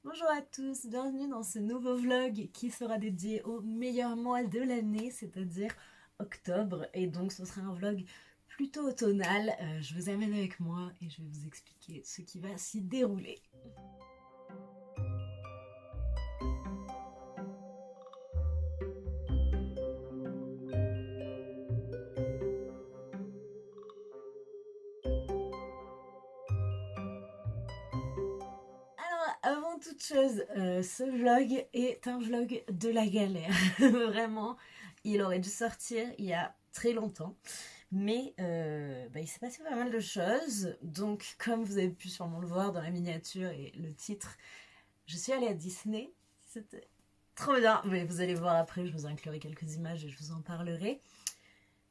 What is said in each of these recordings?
Bonjour à tous, bienvenue dans ce nouveau vlog qui sera dédié au meilleur mois de l'année, c'est-à-dire octobre. Et donc ce sera un vlog plutôt automnal. Je vous amène avec moi et je vais vous expliquer ce qui va s'y dérouler. Alors, avant toute chose, ce vlog est un vlog de la galère. Vraiment, il aurait dû sortir il y a très longtemps. Mais il s'est passé pas mal de choses. Donc, comme vous avez pu sûrement le voir dans la miniature et le titre, je suis allée à Disney. C'était trop bien. Mais vous allez voir après, je vous inclurai quelques images et je vous en parlerai.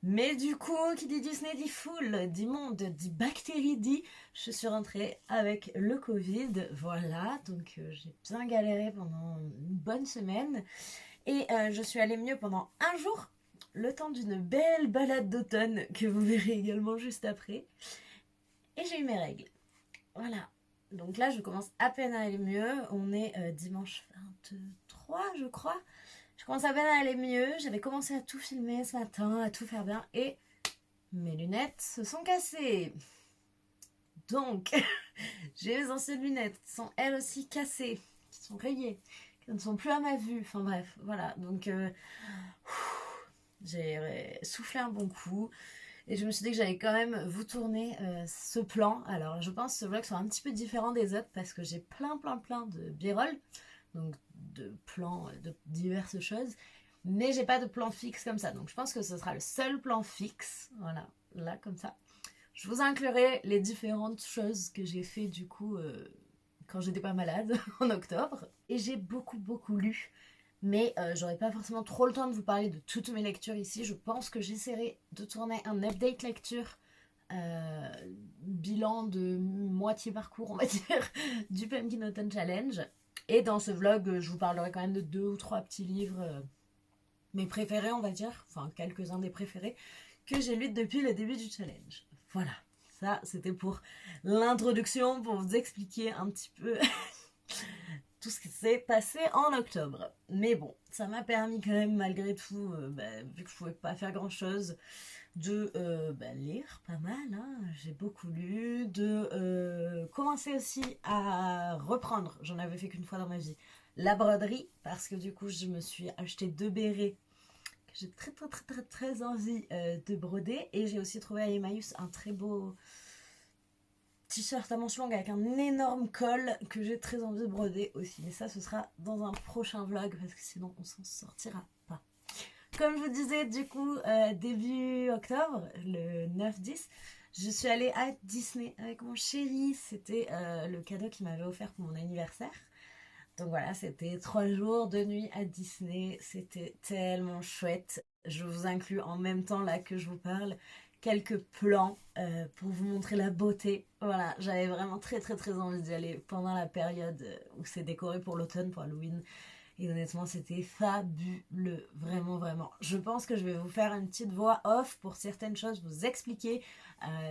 Mais du coup, qui dit Disney dit foule, dit monde, dit bactéries, dit je suis rentrée avec le Covid. Voilà, donc j'ai bien galéré pendant une bonne semaine. Et je suis allée mieux pendant un jour, le temps d'une belle balade d'automne que vous verrez également juste après. Et j'ai eu mes règles. Voilà. Donc là, je commence à peine à aller mieux. On est dimanche 23, je crois. Je commence à peine à aller mieux. J'avais commencé à tout filmer ce matin, à tout faire bien. Et mes lunettes se sont cassées. Donc, j'ai les anciennes lunettes qui sont elles aussi cassées, qui sont rayées, qui ne sont plus à ma vue. Enfin bref, voilà. Donc, j'ai soufflé un bon coup. Et je me suis dit que j'allais quand même vous tourner ce plan. Alors, je pense que ce vlog sera un petit peu différent des autres parce que j'ai plein de b-roll, donc de plans de diverses choses. Mais j'ai pas de plan fixe comme ça. Donc, je pense que ce sera le seul plan fixe. Voilà, là, comme ça. Je vous inclurai les différentes choses que j'ai fait du coup quand j'étais pas malade en octobre. Et j'ai beaucoup lu. Mais j'aurais pas forcément trop le temps de vous parler de toutes mes lectures ici. Je pense que j'essaierai de tourner un update lecture, euh, bilan de moitié parcours, on va dire, du Pumpkin Autumn Challenge. Et dans ce vlog, je vous parlerai quand même de 2 ou 3 petits livres, mes préférés, on va dire, enfin quelques-uns des préférés, que j'ai lus depuis le début du challenge. Voilà, ça c'était pour l'introduction, pour vous expliquer un petit peu tout ce qui s'est passé en octobre. Mais bon, ça m'a permis quand même, malgré tout, vu que je pouvais pas faire grand chose, de lire pas mal. Hein. J'ai beaucoup lu, de commencer aussi à reprendre. J'en avais fait qu'une fois dans ma vie. La broderie, parce que du coup, je me suis acheté 2 bérets que j'ai très envie de broder. Et j'ai aussi trouvé à Emmaüs un très beau t-shirt à manches longues avec un énorme col que j'ai très envie de broder aussi. Mais ça, ce sera dans un prochain vlog parce que sinon, on s'en sortira pas. Comme je vous disais, du coup, début octobre, le 9-10, je suis allée à Disney avec mon chéri. C'était le cadeau qu'il m'avait offert pour mon anniversaire. Donc voilà, c'était 3 jours de nuit à Disney. C'était tellement chouette. Je vous inclus en même temps là que je vous parle quelques plans pour vous montrer la beauté. Voilà, j'avais vraiment très envie d'y aller pendant la période où c'est décoré pour l'automne, pour Halloween. Et honnêtement, c'était fabuleux, vraiment. Je pense que je vais vous faire une petite voix off pour certaines choses, vous expliquer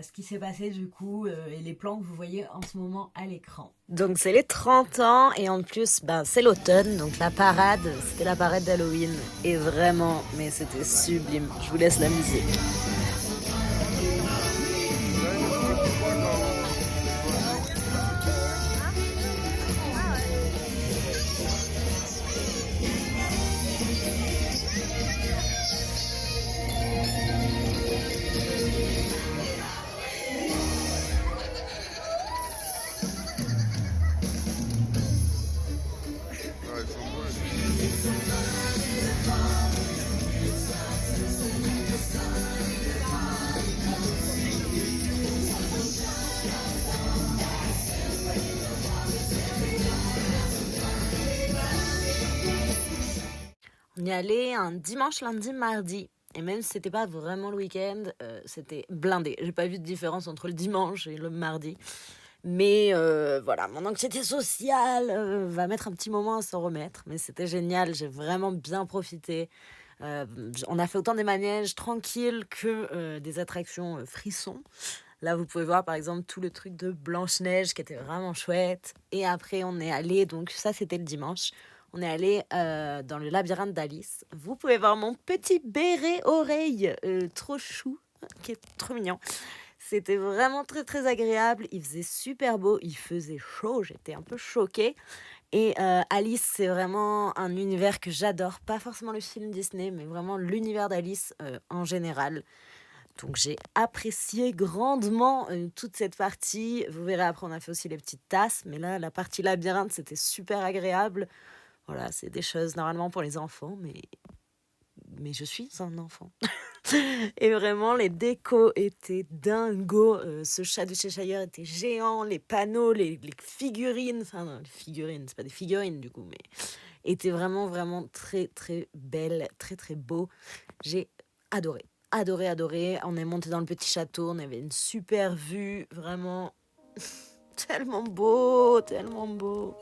ce qui s'est passé du coup et les plans que vous voyez en ce moment à l'écran. Donc c'est les 30 ans et en plus c'est l'automne, donc la parade, c'était la parade d'Halloween et vraiment, mais c'était sublime. Je vous laisse la musique. On y allait un dimanche, lundi, mardi. Et même si c'était pas vraiment le week-end, c'était blindé. J'ai pas vu de différence entre le dimanche et le mardi. Mais voilà, mon anxiété sociale va mettre un petit moment à s'en remettre. Mais c'était génial, j'ai vraiment bien profité. On a fait autant des manèges tranquilles que des attractions frissons. Là, vous pouvez voir par exemple tout le truc de Blanche-Neige qui était vraiment chouette. Et après, on est allé, donc ça c'était le dimanche, on est allé dans le labyrinthe d'Alice. Vous pouvez voir mon petit béret oreille, trop chou, qui est trop mignon. C'était vraiment très très agréable, il faisait super beau, il faisait chaud, j'étais un peu choquée. Et Alice, c'est vraiment un univers que j'adore, pas forcément le film Disney, mais vraiment l'univers d'Alice en général. Donc j'ai apprécié grandement toute cette partie. Vous verrez après, on a fait aussi les petites tasses, mais là, la partie labyrinthe, c'était super agréable. Voilà, c'est des choses normalement pour les enfants, mais je suis un enfant. Et vraiment, les décos étaient dingos. Ce chat du Cheshire était géant. Les panneaux, les figurines, enfin, non, les figurines, c'est pas des figurines du coup, mais étaient vraiment, vraiment très, très belles, très, très beaux. J'ai adoré, adoré, adoré. On est monté dans le petit château, on avait une super vue, vraiment tellement beau, tellement beau.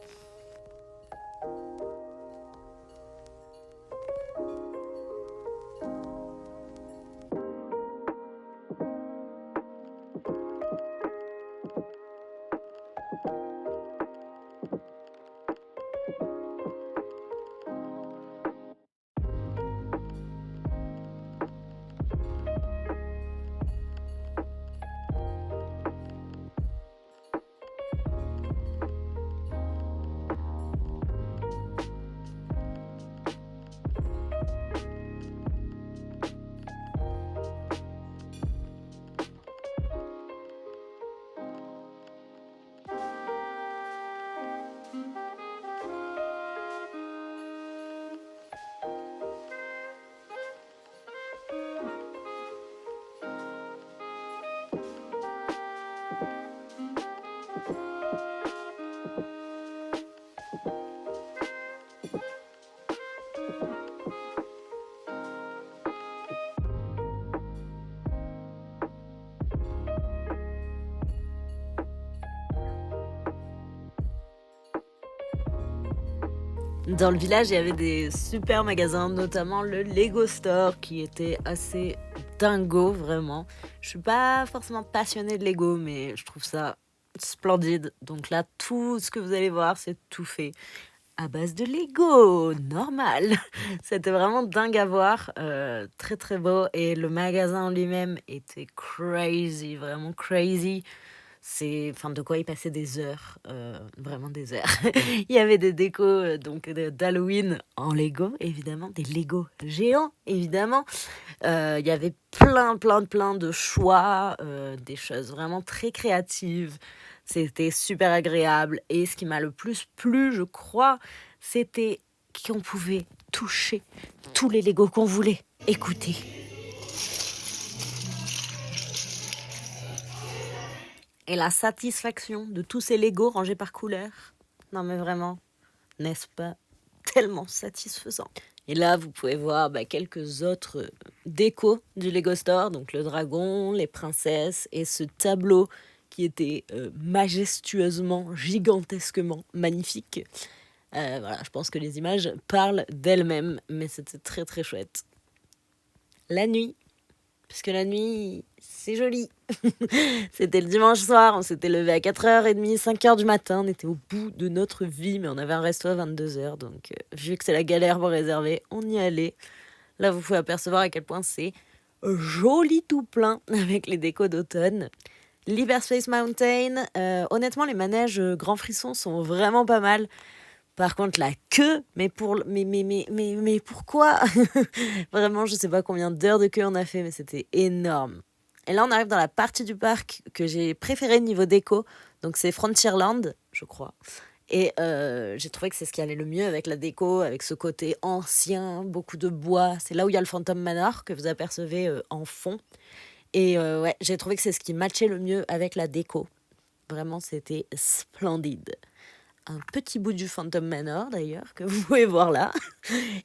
Dans le village, il y avait des super magasins, notamment le Lego Store, qui était assez dingo, vraiment. Je suis pas forcément passionnée de Lego, mais je trouve ça splendide. Donc là, tout ce que vous allez voir, c'est tout fait à base de Lego, normal. C'était vraiment dingue à voir, très très beau. Et le magasin en lui-même était crazy, vraiment crazy. C'est, enfin, de quoi y passer des heures, vraiment des heures. Il y avait des décos donc d'Halloween en Lego, évidemment, des Lego géants, évidemment. Il y avait plein de choix, des choses vraiment très créatives. C'était super agréable. Et ce qui m'a le plus plu, je crois, c'était qu'on pouvait toucher tous les Legos qu'on voulait. Écoutez. Et la satisfaction de tous ces Legos rangés par couleur. Non mais vraiment, n'est-ce pas tellement satisfaisant? Et là, vous pouvez voir quelques autres décos du Lego Store. Donc le dragon, les princesses et ce tableau qui était majestueusement, gigantesquement magnifique. Voilà, je pense que les images parlent d'elles-mêmes, mais c'était très très chouette. La nuit, puisque la nuit, c'est joli. C'était le dimanche soir, on s'était levé à 4h30, 5h du matin, on était au bout de notre vie, mais on avait un resto à 22h, donc vu que c'est la galère pour réserver, on y allait. Là, vous pouvez apercevoir à quel point c'est joli tout plein avec les décos d'automne. L'Hyperspace Mountain, honnêtement, les manèges Grand Frisson sont vraiment pas mal. Par contre, la queue, mais pourquoi? Vraiment, je sais pas combien d'heures de queue on a fait, mais c'était énorme. Et là, on arrive dans la partie du parc que j'ai préférée niveau déco. Donc, c'est Frontierland, je crois. Et j'ai trouvé que c'est ce qui allait le mieux avec la déco, avec ce côté ancien, beaucoup de bois. C'est là où il y a le Phantom Manor que vous apercevez en fond. Et ouais, j'ai trouvé que c'est ce qui matchait le mieux avec la déco. Vraiment, c'était splendide. Un petit bout du Phantom Manor d'ailleurs, que vous pouvez voir là.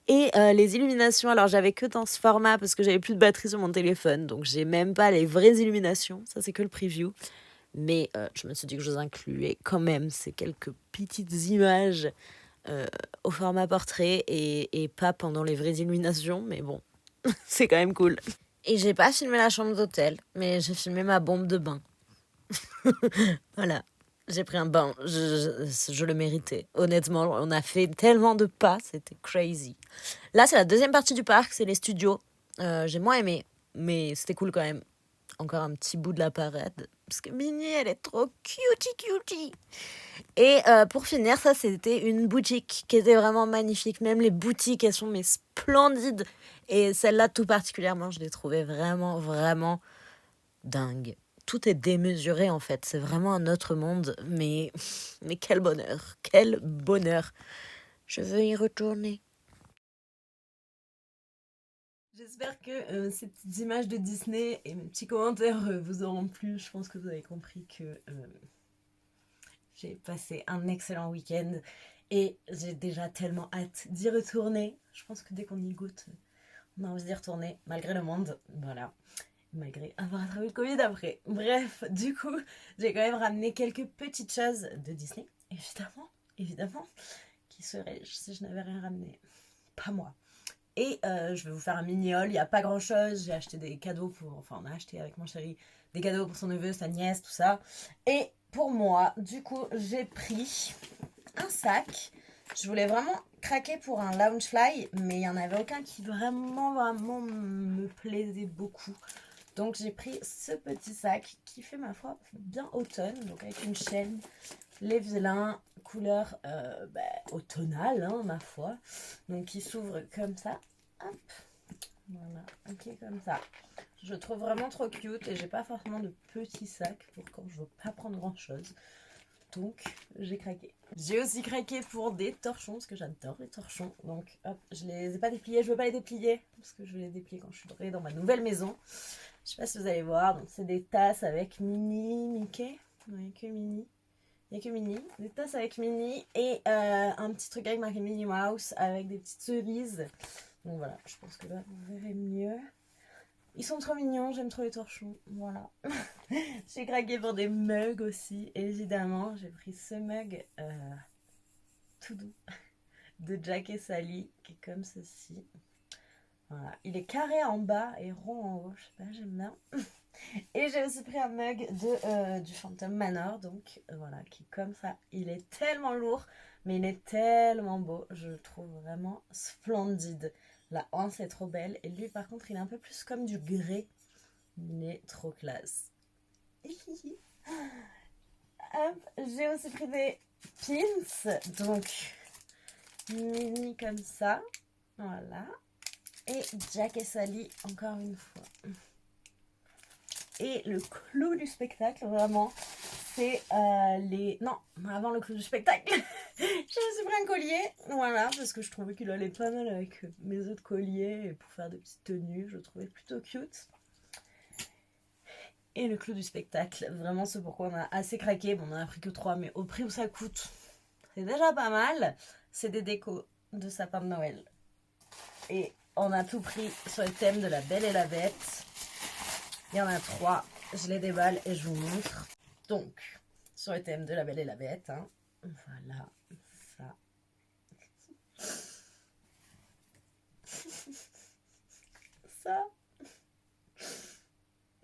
Et les illuminations, alors j'avais que dans ce format parce que j'avais plus de batterie sur mon téléphone, donc j'ai même pas les vraies illuminations, ça c'est que le preview. Mais je me suis dit que je vous incluais quand même ces quelques petites images au format portrait et pas pendant les vraies illuminations, mais bon, c'est quand même cool. Et j'ai pas filmé la chambre d'hôtel, mais j'ai filmé ma bombe de bain. Voilà, j'ai pris un bain, je le méritais. Honnêtement, on a fait tellement de pas, c'était crazy. Là, c'est la deuxième partie du parc, c'est les studios. J'ai moins aimé, mais c'était cool quand même. Encore un petit bout de la parade. Parce que Minnie, elle est trop cutie cutie. Et pour finir, ça, c'était une boutique qui était vraiment magnifique. Même les boutiques, elles sont mais splendides. Et celle-là, tout particulièrement, je l'ai trouvée vraiment, vraiment dingue. Tout est démesuré, en fait. C'est vraiment un autre monde. Mais quel bonheur. Quel bonheur. Je veux y retourner. J'espère que ces petites images de Disney et mes petits commentaires vous auront plu. Je pense que vous avez compris que j'ai passé un excellent week-end et j'ai déjà tellement hâte d'y retourner. Je pense que dès qu'on y goûte, on a envie d'y retourner, malgré le monde. Voilà. Malgré avoir attrapé le Covid après. Bref, du coup, j'ai quand même ramené quelques petites choses de Disney. Évidemment. Qui serais-je si je n'avais rien ramené? Pas moi. Et je vais vous faire un mini haul. Il n'y a pas grand chose. J'ai acheté des cadeaux pour. Enfin, on a acheté avec mon chéri des cadeaux pour son neveu, sa nièce, tout ça. Et pour moi, du coup, j'ai pris un sac. Je voulais vraiment craquer pour un Loungefly, mais il n'y en avait aucun qui vraiment me plaisait beaucoup. Donc j'ai pris ce petit sac qui fait ma foi bien automne, donc avec une chaîne, les vilains, couleur automnale, hein, ma foi. Donc qui s'ouvre comme ça. Hop. Voilà, ok comme ça. Je le trouve vraiment trop cute et j'ai pas forcément de petits sacs pour quand je veux pas prendre grand chose. Donc j'ai craqué. J'ai aussi craqué pour des torchons parce que j'adore les torchons. Donc hop, je les ai pas dépliés, je veux pas les déplier parce que je vais les déplier quand je suis dans ma nouvelle maison. Je sais pas si vous allez voir, donc c'est des tasses avec Minnie, Mickey. Non, il n'y a que Minnie. Il n'y a que Minnie. Des tasses avec Minnie et un petit truc avec marqué Minnie Mouse avec des petites cerises. Donc voilà, je pense que là vous verrez mieux. Ils sont trop mignons, j'aime trop les torchons. Voilà. J'ai craqué pour des mugs aussi, évidemment. J'ai pris ce mug tout doux de Jack et Sally qui est comme ceci. Voilà. Il est carré en bas et rond en haut. Je sais pas, j'aime bien. Et j'ai aussi pris un mug du Phantom Manor, donc voilà, qui est comme ça. Il est tellement lourd, mais il est tellement beau. Je le trouve vraiment splendide. La hanse est trop belle. Et lui, par contre, il est un peu plus comme du grès. Il est trop classe. Hop, j'ai aussi pris des pins, donc mini comme ça. Voilà. Et Jack et Sally, encore une fois. Et le clou du spectacle, vraiment, c'est les... Non, avant le clou du spectacle, je me suis pris un collier, voilà, parce que je trouvais qu'il allait pas mal avec mes autres colliers, et pour faire des petites tenues, je le trouvais plutôt cute. Et le clou du spectacle, vraiment ce pourquoi on a assez craqué, bon on en a pris que 3, mais au prix où ça coûte, c'est déjà pas mal. C'est des décos de sapin de Noël. Et on a tout pris sur le thème de la Belle et la Bête. Il y en a 3, je les déballe et je vous montre. Donc, sur le thème de la Belle et la Bête, hein. Voilà, ça. Ça.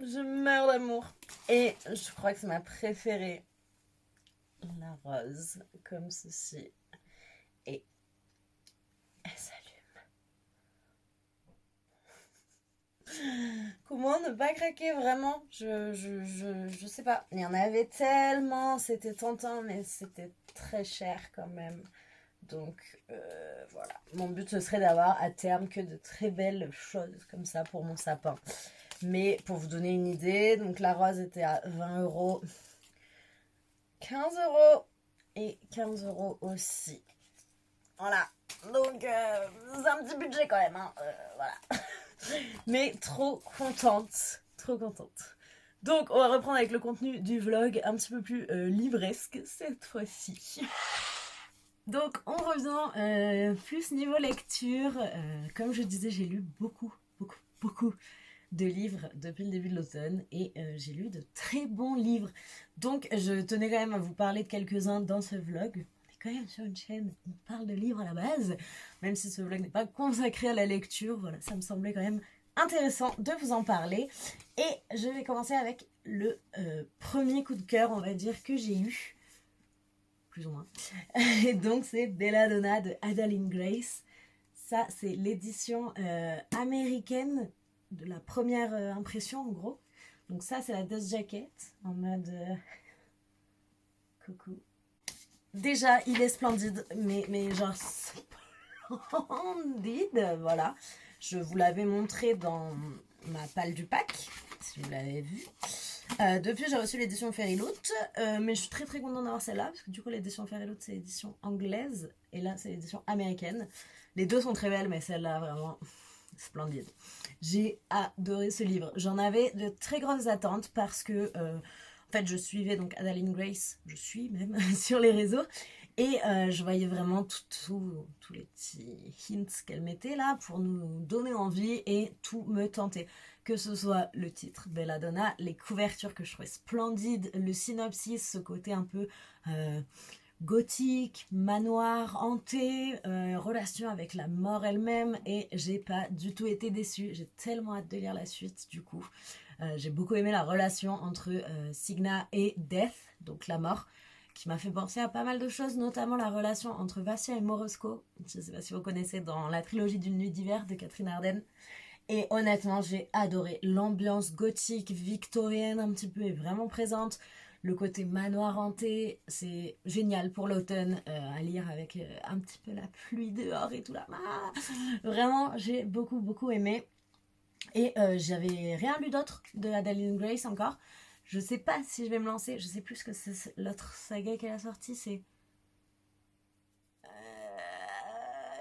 Je meurs d'amour. Et je crois que c'est ma préférée. La rose, comme ceci. Et elle s'allume. Comment ne pas craquer vraiment? Je sais pas. Il y en avait tellement, c'était tentant, mais c'était très cher quand même. Donc voilà. Mon but ce serait d'avoir à terme que de très belles choses comme ça pour mon sapin. Mais pour vous donner une idée, donc la rose était à 20 €. 15 € et 15 € aussi. Voilà. Donc c'est un petit budget quand même. Hein. Voilà. Mais trop contente. Trop contente. Donc on va reprendre avec le contenu du vlog un petit peu plus livresque cette fois-ci. Donc on revient plus niveau lecture. Comme je disais, j'ai lu beaucoup de livres depuis le début de l'automne et j'ai lu de très bons livres. Donc je tenais quand même à vous parler de quelques-uns dans ce vlog. On est quand même sur une chaîne, on parle de livres à la base, même si ce vlog n'est pas consacré à la lecture. Voilà, ça me semblait quand même intéressant de vous en parler. Et je vais commencer avec le premier coup de cœur, on va dire, que j'ai eu, plus ou moins. Et donc c'est Belladonna de Adeline Grace. Ça, c'est l'édition américaine de la première impression, en gros. Donc ça, c'est la Dust Jacket, en mode... coucou. Déjà, il est splendide, mais genre splendide, voilà. Je vous l'avais montré dans ma palle du pack, si vous l'avez vu. Depuis, j'ai reçu l'édition Fairyloot, mais je suis très très contente d'avoir celle-là, parce que du coup, l'édition Fairyloot, c'est l'édition anglaise, et là, c'est l'édition américaine. Les deux sont très belles, mais celle-là, vraiment splendide. J'ai adoré ce livre. J'en avais de très grosses attentes, parce que... en fait, je suivais donc Adeline Grace, je suis même sur les réseaux, et je voyais vraiment tous les petits hints qu'elle mettait là pour nous donner envie et tout me tentait. Que ce soit le titre Belladonna, les couvertures que je trouvais splendides, le synopsis, ce côté un peu gothique, manoir, hanté, relation avec la mort elle-même, et j'ai pas du tout été déçue. J'ai tellement hâte de lire la suite du coup. J'ai beaucoup aimé la relation entre Signa et Death, donc la mort, qui m'a fait penser à pas mal de choses, notamment la relation entre Vassia et Morosco. Je ne sais pas si vous connaissez, dans la trilogie d'une nuit d'hiver de Catherine Arden. Et honnêtement, j'ai adoré. L'ambiance gothique, victorienne un petit peu est vraiment présente. Le côté manoir hanté, c'est génial pour l'automne à lire avec un petit peu la pluie dehors et tout là. Ah, vraiment, j'ai beaucoup aimé. Et j'avais rien lu d'autre de Adeline Grace encore. Je sais pas si je vais me lancer. Je sais plus ce que c'est l'autre saga qu'elle a sorti. C'est...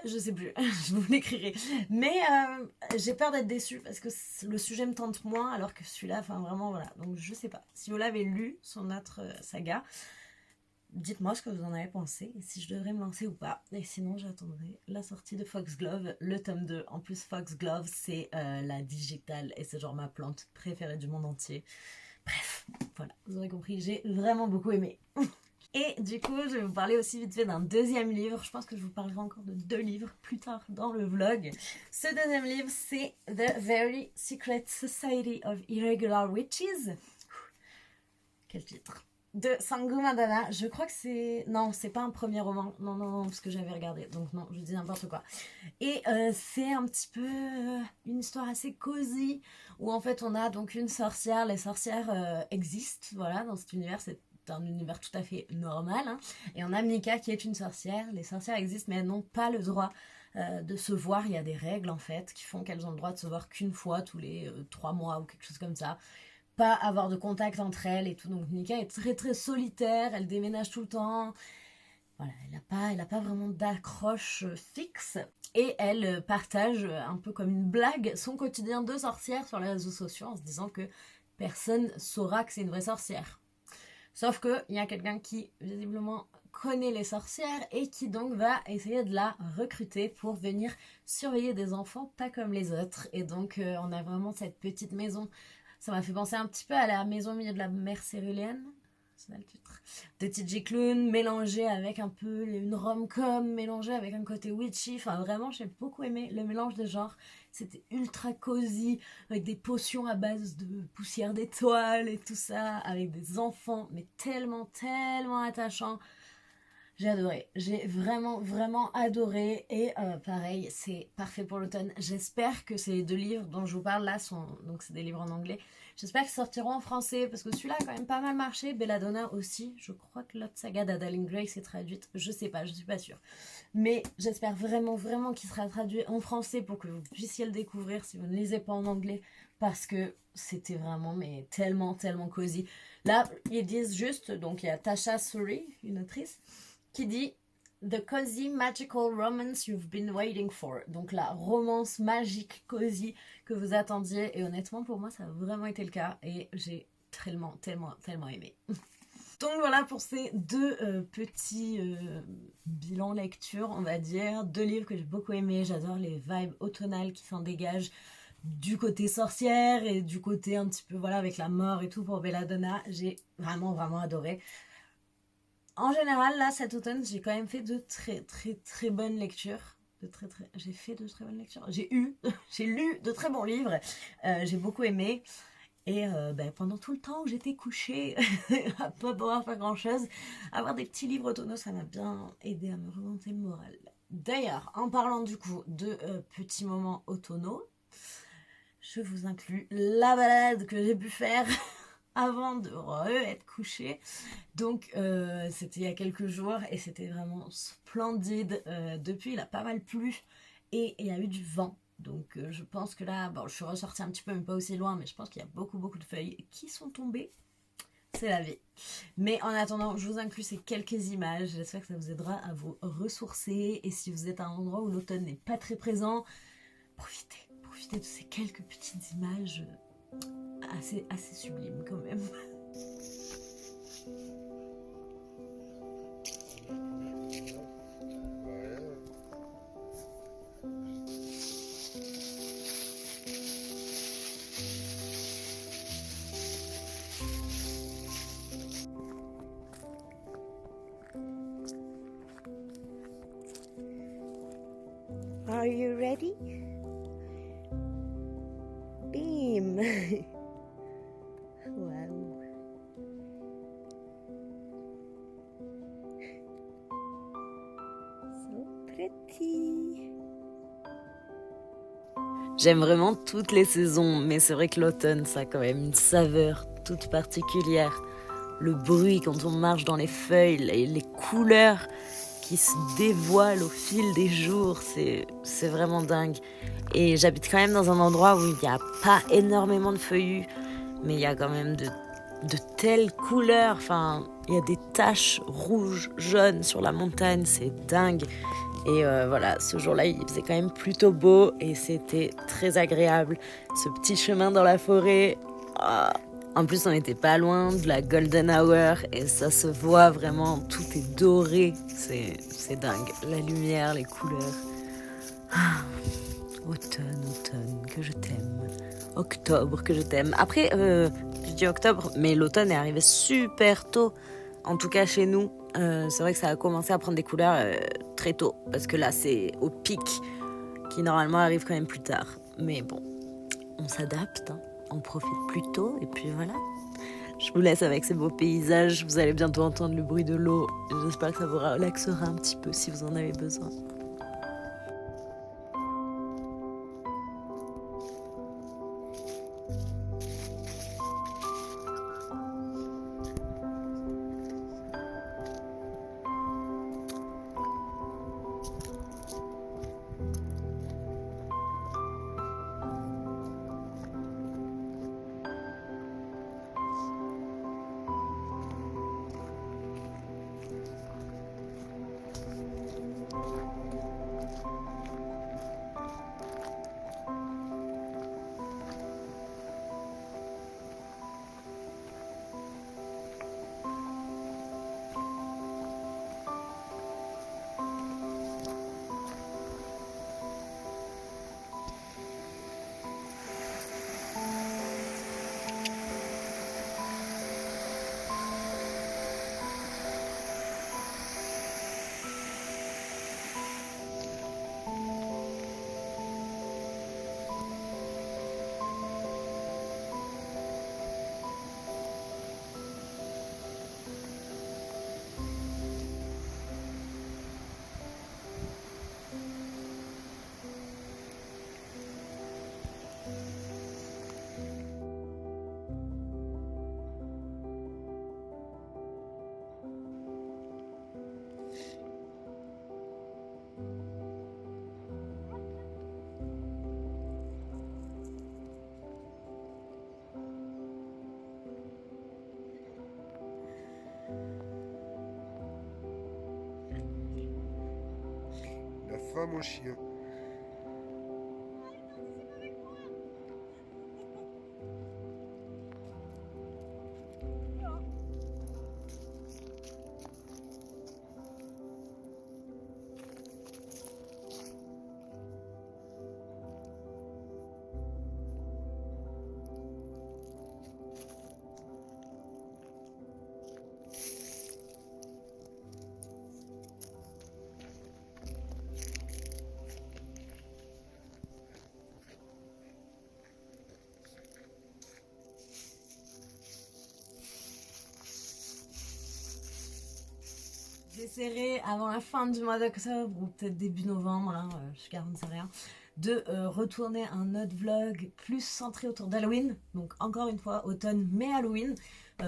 je sais plus. Je vous l'écrirai. Mais j'ai peur d'être déçue parce que le sujet me tente moins alors que celui-là, enfin vraiment voilà. Donc je sais pas. Si vous l'avez lu, son autre saga, dites-moi ce que vous en avez pensé et si je devrais me lancer ou pas. Et sinon, j'attendrai la sortie de Foxglove, le tome 2. En plus, Foxglove, c'est la digitale et c'est genre ma plante préférée du monde entier. Bref, voilà, vous aurez compris, j'ai vraiment beaucoup aimé. Et du coup, je vais vous parler aussi vite fait d'un deuxième livre. Je pense que je vous parlerai encore de 2 livres plus tard dans le vlog. Ce deuxième livre, c'est The Very Secret Society of Irregular Witches. Quel titre! De Sangu Madana. Je crois que c'est... Non, c'est pas un premier roman. Non, parce que j'avais regardé. Donc non, je dis n'importe quoi. Et c'est un petit peu une histoire assez cosy, où en fait on a donc une sorcière. Les sorcières existent, voilà, dans cet univers. C'est un univers tout à fait normal. Hein. Et on a Mika qui est une sorcière. Les sorcières existent, mais elles n'ont pas le droit de se voir. Il y a des règles en fait qui font qu'elles ont le droit de se voir qu'une fois tous les 3 mois ou quelque chose comme ça. Pas avoir de contact entre elles et tout. Donc Nika est très très solitaire, elle déménage tout le temps. Voilà, elle n'a pas vraiment d'accroche fixe. Et elle partage un peu comme une blague son quotidien de sorcière sur les réseaux sociaux en se disant que personne saura que c'est une vraie sorcière. Sauf qu'il y a quelqu'un qui visiblement connaît les sorcières et qui donc va essayer de la recruter pour venir surveiller des enfants pas comme les autres. Et donc on a vraiment cette petite maison. Ça m'a fait penser un petit peu à la maison au milieu de la mer céruléenne. C'est ça le titre. De T.J. Klune, mélangé avec un peu une rom-com, mélangé avec un côté witchy. Enfin, vraiment, j'ai beaucoup aimé le mélange de genres. C'était ultra cosy, avec des potions à base de poussière d'étoiles et tout ça, avec des enfants, mais tellement attachants. J'ai adoré, j'ai vraiment adoré et pareil, c'est parfait pour l'automne. J'espère que ces 2 livres dont je vous parle là sont, donc c'est des livres en anglais, j'espère qu'ils sortiront en français parce que celui-là a quand même pas mal marché, Belladonna aussi, je crois que l'autre saga d'Adeline Grace est traduite, je sais pas, je suis pas sûre. Mais j'espère vraiment qu'il sera traduit en français pour que vous puissiez le découvrir si vous ne lisez pas en anglais parce que c'était vraiment mais tellement cosy. Là, ils disent juste, donc il y a Tasha Suri, une autrice, qui dit The cozy magical romance you've been waiting for. Donc la romance magique cosy que vous attendiez. Et honnêtement, pour moi, ça a vraiment été le cas. Et j'ai tellement aimé. Donc voilà pour ces 2 petits bilans lecture, on va dire. 2 livres que j'ai beaucoup aimés. J'adore les vibes automnales qui s'en dégagent du côté sorcière et du côté un petit peu, voilà, avec la mort et tout pour Belladonna. J'ai vraiment adoré. En général, là, cet automne, j'ai quand même fait de très bonnes lectures. j'ai fait de très bonnes lectures. J'ai lu de très bons livres. J'ai beaucoup aimé. Et pendant tout le temps où j'étais couchée, à pas pouvoir faire grand chose, avoir des petits livres automnaux, ça m'a bien aidé à me remonter le moral. D'ailleurs, en parlant du coup de petits moments automnaux, je vous inclus la balade que j'ai pu faire avant de être couchée. Donc c'était il y a quelques jours et c'était vraiment splendide. Depuis, il a pas mal plu et il y a eu du vent. Donc je pense que là, bon, je suis ressortie un petit peu, mais pas aussi loin, mais je pense qu'il y a beaucoup de feuilles qui sont tombées. C'est la vie. Mais en attendant, je vous inclus ces quelques images. J'espère que ça vous aidera à vous ressourcer. Et si vous êtes à un endroit où l'automne n'est pas très présent, profitez de ces quelques petites images assez sublimes quand même. Are you ready? Beam! Wow! So pretty! J'aime vraiment toutes les saisons, mais c'est vrai que l'automne, ça a quand même une saveur toute particulière. Le bruit quand on marche dans les feuilles, les couleurs qui se dévoilent au fil des jours, c'est vraiment dingue. Et j'habite quand même dans un endroit où il n'y a pas énormément de feuillus, mais il y a quand même de telles couleurs. Enfin, il y a des taches rouges, jaunes sur la montagne, c'est dingue. Et voilà, ce jour-là, il faisait quand même plutôt beau et c'était très agréable. Ce petit chemin dans la forêt. Oh. En plus, on n'était pas loin de la golden hour et ça se voit vraiment, tout est doré. C'est dingue. La lumière, les couleurs. Ah, automne, que je t'aime. Octobre, que je t'aime. Après, je dis octobre, mais l'automne est arrivé super tôt. En tout cas, chez nous, c'est vrai que ça a commencé à prendre des couleurs très tôt. Parce que là, c'est au pic qui normalement arrive quand même plus tard. Mais bon, on s'adapte, hein. On profite plus tôt et puis voilà. Je vous laisse avec ces beaux paysages. Vous allez bientôt entendre le bruit de l'eau. J'espère que ça vous relaxera un petit peu si vous en avez besoin. La femme au chien. j'essaierai avant la fin du mois d'octobre ou peut-être début novembre, hein, je garantis rien, de retourner un autre vlog plus centré autour d'Halloween. Donc encore une fois, automne mais Halloween.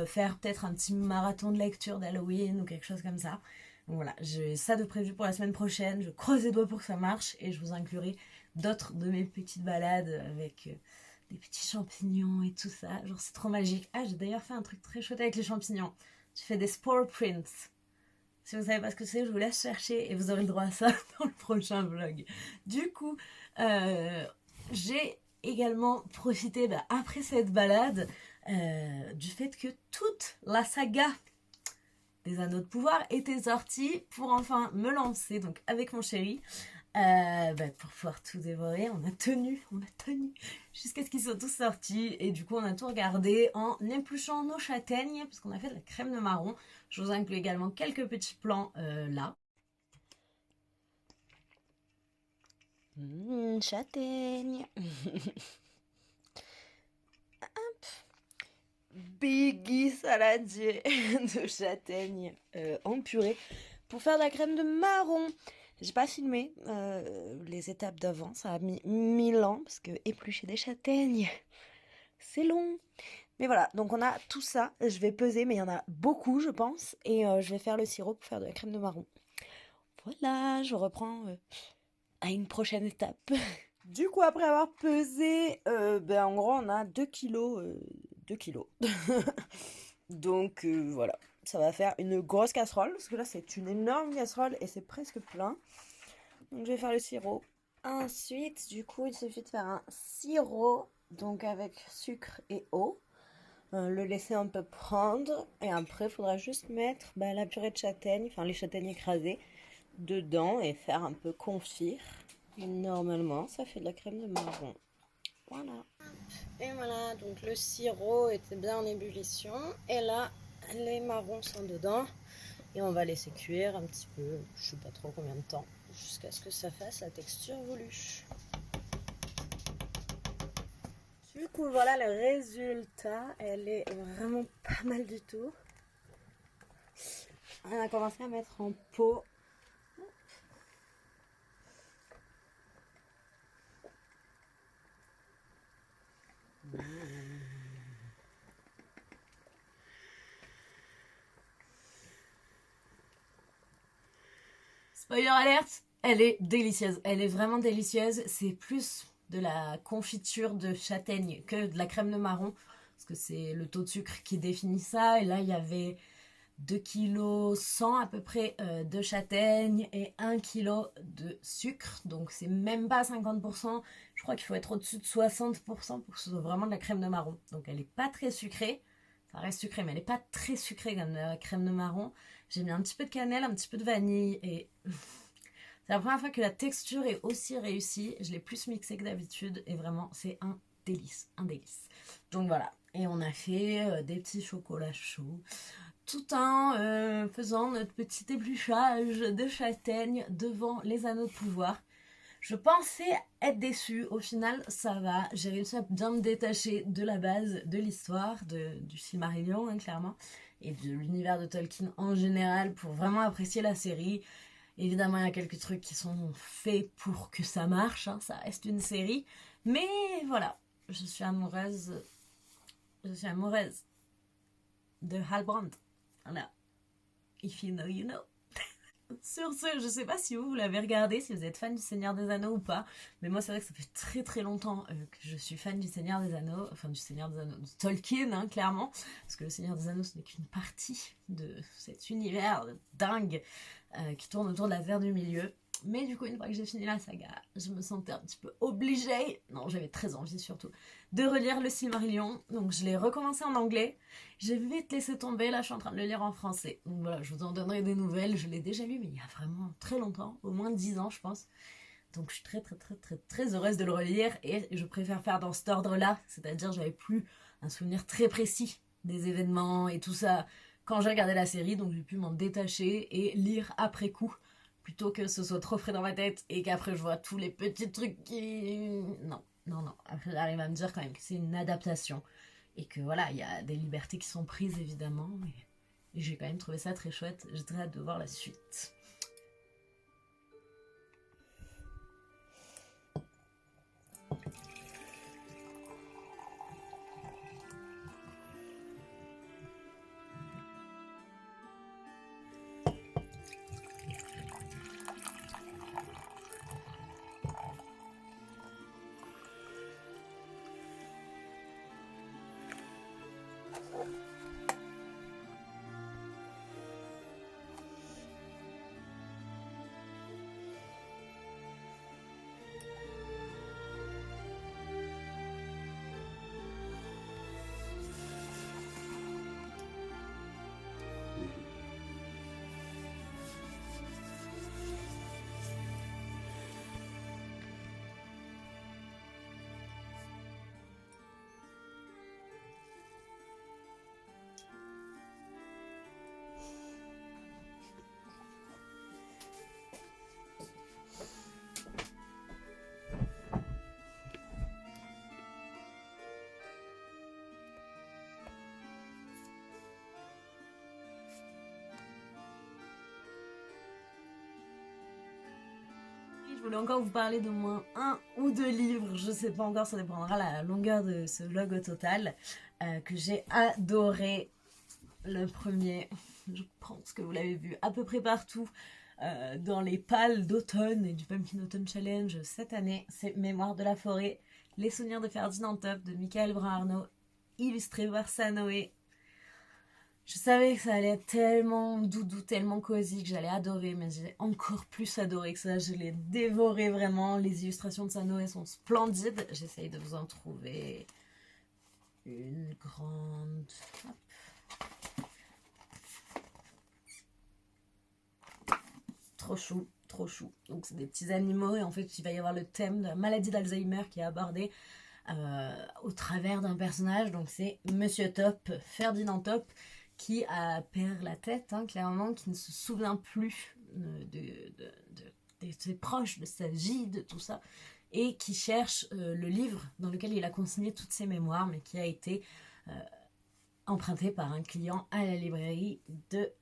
Faire peut-être un petit marathon de lecture d'Halloween ou quelque chose comme ça. Donc voilà, j'ai ça de prévu pour la semaine prochaine. Je croise les doigts pour que ça marche et je vous inclurai d'autres de mes petites balades avec des petits champignons et tout ça. Genre c'est trop magique. Ah, j'ai d'ailleurs fait un truc très chouette avec les champignons. J'ai fait des spore prints. Si vous savez pas ce que c'est, je vous laisse chercher et vous aurez le droit à ça dans le prochain vlog. Du coup, j'ai également profité, après cette balade, du fait que toute la saga des Anneaux de Pouvoir était sortie pour enfin me lancer, donc avec mon chéri, pour pouvoir tout dévorer. On a tenu jusqu'à ce qu'ils soient tous sortis et du coup on a tout regardé en épluchant nos châtaignes parce qu'on a fait de la crème de marron. Je vous inclus également quelques petits plans là. Châtaigne. Hop. Biggie saladier de châtaigne en purée pour faire de la crème de marron. J'ai pas filmé les étapes d'avant, ça a mis 1000 ans parce que éplucher des châtaignes, c'est long. Mais voilà, donc on a tout ça, je vais peser, mais il y en a beaucoup je pense, et je vais faire le sirop pour faire de la crème de marron. Voilà, je reprends à une prochaine étape. Du coup, après avoir pesé, en gros on a 2 kilos. 2 kilos. Donc voilà, ça va faire une grosse casserole, parce que là c'est une énorme casserole et c'est presque plein. Donc je vais faire le sirop. Ensuite, du coup, il suffit de faire un sirop, donc avec sucre et eau. Le laisser un peu prendre. Et après, il faudra juste mettre la purée de châtaigne, enfin les châtaignes écrasées, dedans et faire un peu confire. Et normalement, ça fait de la crème de marron. Voilà. Et voilà, donc le sirop était bien en ébullition. Et là, les marrons sont dedans. Et on va laisser cuire un petit peu, je sais pas trop combien de temps, jusqu'à ce que ça fasse la texture voulue. Du coup, voilà le résultat. Elle est vraiment pas mal du tout. On a commencé à mettre en pot. Spoiler alerte, elle est délicieuse. Elle est vraiment délicieuse. C'est plus de la confiture de châtaigne que de la crème de marron. Parce que c'est le taux de sucre qui définit ça. Et là, il y avait 2,1 kg à peu près de châtaigne et 1 kg de sucre. Donc c'est même pas 50%. Je crois qu'il faut être au-dessus de 60% pour que ce soit vraiment de la crème de marron. Donc elle est pas très sucrée. Ça reste sucré, mais elle n'est pas très sucrée comme la crème de marron. J'ai mis un petit peu de cannelle, un petit peu de vanille et c'est la première fois que la texture est aussi réussie. Je l'ai plus mixée que d'habitude et vraiment c'est un délice, un délice. Donc voilà, et on a fait des petits chocolats chauds tout en faisant notre petit épluchage de châtaigne devant les Anneaux de Pouvoir. Je pensais être déçue, au final ça va, j'ai réussi à bien me détacher de la base de l'histoire, du Silmarillion clairement, et de l'univers de Tolkien en général pour vraiment apprécier la série. Évidemment il y a quelques trucs qui sont faits pour que ça marche, ça reste une série, mais voilà, je suis amoureuse de Halbrand, voilà, if you know you know. Sur ce, je sais pas si vous l'avez regardé, si vous êtes fan du Seigneur des Anneaux ou pas, mais moi c'est vrai que ça fait très très longtemps que je suis fan du Seigneur des Anneaux, enfin du Seigneur des Anneaux, de Tolkien clairement, parce que le Seigneur des Anneaux ce n'est qu'une partie de cet univers dingue qui tourne autour de la Terre du Milieu. Mais du coup, une fois que j'ai fini la saga, je me sentais un petit peu obligée, non j'avais très envie surtout, de relire le Silmarillion. Donc je l'ai recommencé en anglais, j'ai vite laissé tomber, là je suis en train de le lire en français. Donc voilà, je vous en donnerai des nouvelles, je l'ai déjà lu mais il y a vraiment très longtemps, au moins 10 ans je pense. Donc je suis très très très très très heureuse de le relire et je préfère faire dans cet ordre-là, c'est-à-dire j'avais plus un souvenir très précis des événements et tout ça quand j'ai regardé la série, donc j'ai pu m'en détacher et lire après coup plutôt que ce soit trop frais dans ma tête et qu'après je vois tous les petits trucs qui... Non. Après j'arrive à me dire quand même que c'est une adaptation et que voilà, il y a des libertés qui sont prises évidemment, mais Et j'ai quand même trouvé ça très chouette. J'ai très hâte de voir la suite. Je voulais encore vous parler d'au moins 1 ou 2 livres, je sais pas encore, ça dépendra de la longueur de ce vlog au total, que j'ai adoré. Le premier, je pense que vous l'avez vu à peu près partout dans les pales d'automne et du Pumpkin Autumn Challenge cette année, c'est Mémoire de la forêt, les souvenirs de Ferdinand Top de Michael Brun-Arnaud, illustré par Sanoé. Je savais que ça allait être tellement doudou, tellement cosy que j'allais adorer, mais j'ai encore plus adoré que ça. Je l'ai dévoré vraiment. Les illustrations de Sanoé sont splendides. J'essaye de vous en trouver une grande. Hop. Trop chou, trop chou. Donc c'est des petits animaux et en fait il va y avoir le thème de la maladie d'Alzheimer qui est abordé au travers d'un personnage. Donc c'est Monsieur Top, Ferdinand Top, qui perd la tête, hein, clairement, qui ne se souvient plus de ses proches, de sa vie, de tout ça, et qui cherche le livre dans lequel il a consigné toutes ses mémoires, mais qui a été emprunté par un client à la librairie de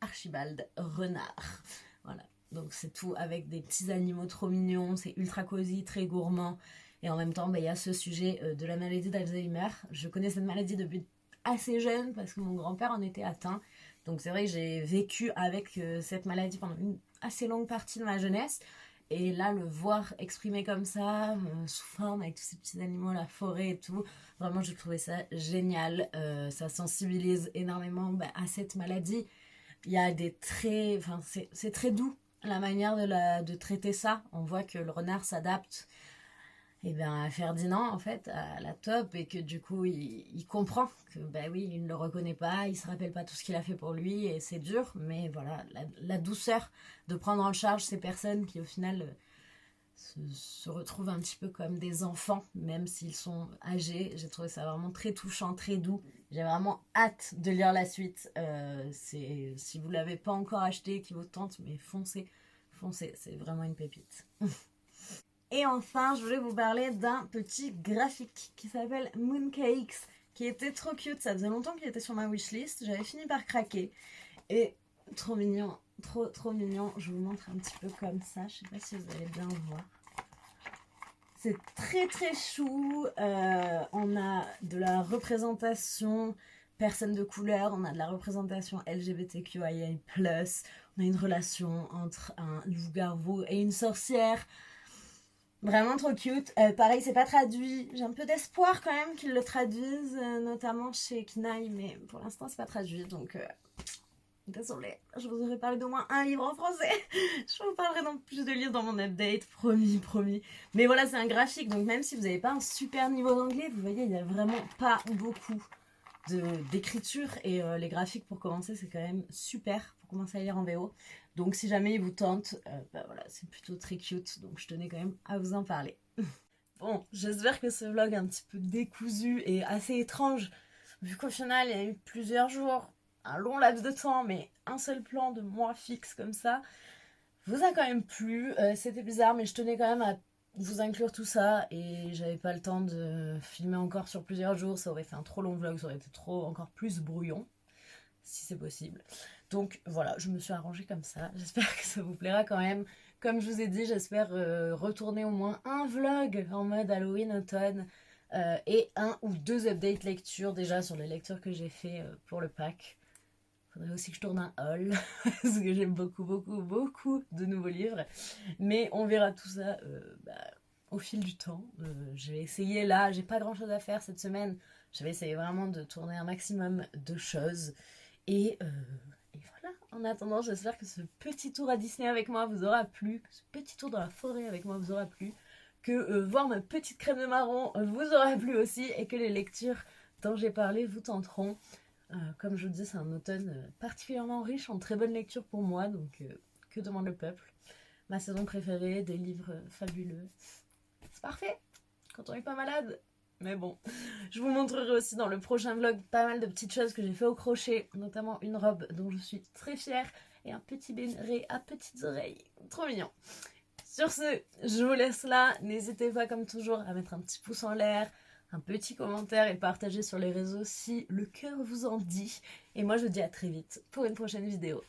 Archibald Renard. Voilà, donc c'est tout avec des petits animaux trop mignons, c'est ultra cosy, très gourmand, et en même temps, il y a ce sujet de la maladie d'Alzheimer. Je connais cette maladie depuis assez jeune parce que mon grand-père en était atteint. Donc c'est vrai que j'ai vécu avec cette maladie pendant une assez longue partie de ma jeunesse. Et là, le voir exprimé comme ça, sous forme, avec tous ces petits animaux, la forêt et tout, vraiment, je trouvais ça génial. Ça sensibilise énormément à cette maladie. Il y a des traits, enfin, c'est très doux la manière de traiter ça. On voit que le renard s'adapte à Ferdinand, en fait, à la Top, et que du coup, il comprend que, oui, il ne le reconnaît pas, il se rappelle pas tout ce qu'il a fait pour lui, et c'est dur, mais voilà, la douceur de prendre en charge ces personnes qui, au final, se retrouvent un petit peu comme des enfants, même s'ils sont âgés. J'ai trouvé ça vraiment très touchant, très doux. J'ai vraiment hâte de lire la suite. Si vous l'avez pas encore acheté, qui vous tente, mais foncez, c'est vraiment une pépite. Et enfin, je voulais vous parler d'un petit graphique qui s'appelle Mooncakes, qui était trop cute. Ça faisait longtemps qu'il était sur ma wishlist. J'avais fini par craquer. Et trop mignon, trop mignon. Je vous montre un petit peu comme ça. Je sais pas si vous allez bien voir. C'est très très chou. On a de la représentation personnes de couleur. On a de la représentation LGBTQIA+. On a une relation entre un loup-garou et une sorcière. Vraiment trop cute. Pareil, c'est pas traduit. J'ai un peu d'espoir quand même qu'ils le traduisent, notamment chez Knaï, mais pour l'instant, c'est pas traduit, donc désolée. Je vous aurais parlé d'au moins un livre en français. Je vous parlerai dans plus de livres dans mon update, promis. Mais voilà, c'est un graphique, donc même si vous n'avez pas un super niveau d'anglais, vous voyez, il y a vraiment pas beaucoup d'écriture, et les graphiques, pour commencer, c'est quand même super pour commencer à lire en VO. Donc si jamais il vous tente, voilà, c'est plutôt très cute, donc je tenais quand même à vous en parler. Bon, j'espère que ce vlog un petit peu décousu et assez étrange, vu qu'au final il y a eu plusieurs jours, un long laps de temps, mais un seul plan de moi fixe comme ça, vous a quand même plu. C'était bizarre, mais je tenais quand même à vous inclure tout ça, et j'avais pas le temps de filmer encore sur plusieurs jours, ça aurait fait un trop long vlog, ça aurait été encore plus brouillon. si c'est possible. Donc voilà, je me suis arrangée comme ça. J'espère que ça vous plaira quand même. Comme je vous ai dit, j'espère retourner au moins un vlog en mode Halloween automne et 1 ou 2 updates lecture déjà sur les lectures que j'ai fait pour le pack. Faudrait aussi que je tourne un haul parce que j'ai beaucoup de nouveaux livres. Mais on verra tout ça au fil du temps. Je vais essayer là, j'ai pas grand chose à faire cette semaine. Je vais essayer vraiment de tourner un maximum de choses. Et voilà, en attendant, j'espère que ce petit tour à Disney avec moi vous aura plu, que ce petit tour dans la forêt avec moi vous aura plu, que voir ma petite crème de marron vous aura plu aussi, et que les lectures dont j'ai parlé vous tenteront. Comme je vous dis, c'est un automne particulièrement riche en très bonnes lectures pour moi, donc que demande le peuple? Ma saison préférée, des livres fabuleux. C'est parfait quand on n'est pas malade. Mais bon, je vous montrerai aussi dans le prochain vlog pas mal de petites choses que j'ai fait au crochet, notamment une robe dont je suis très fière et un petit béret à petites oreilles. Trop mignon. Sur ce, je vous laisse là. N'hésitez pas comme toujours à mettre un petit pouce en l'air, un petit commentaire et partager sur les réseaux si le cœur vous en dit. Et moi je vous dis à très vite pour une prochaine vidéo.